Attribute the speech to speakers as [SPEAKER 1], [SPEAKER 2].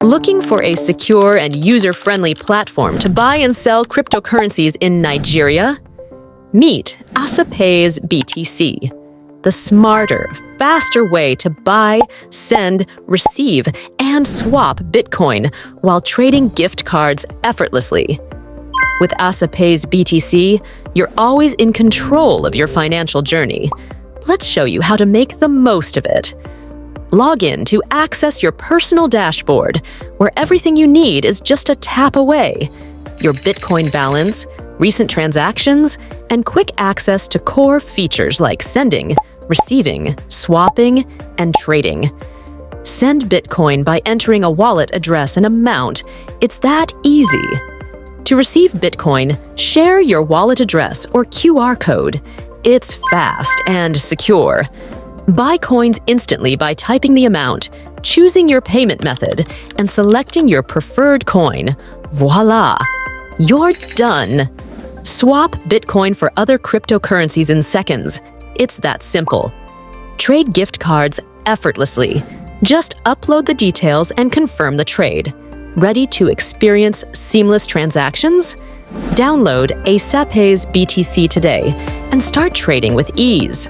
[SPEAKER 1] Looking for a secure and user-friendly platform to buy and sell cryptocurrencies in Nigeria? Meet ASAPPAYS BTC, the smarter, faster way to buy, send, receive, and swap Bitcoin while trading gift cards effortlessly. With ASAPPAYS BTC, you're always in control of your financial journey. Let's show you how to make the most of it. Log in to access your personal dashboard, where everything you need is just a tap away. Your Bitcoin balance, recent transactions, and quick access to core features like sending, receiving, swapping, and trading. Send Bitcoin by entering a wallet address and amount. It's that easy. To receive Bitcoin, share your wallet address or QR code. It's fast and secure. Buy coins instantly by typing the amount, choosing your payment method, and selecting your preferred coin. Voila! You're done! Swap Bitcoin for other cryptocurrencies in seconds. It's that simple. Trade gift cards effortlessly. Just upload the details and confirm the trade. Ready to experience seamless transactions? Download ASAPPAYS BTC today and start trading with ease.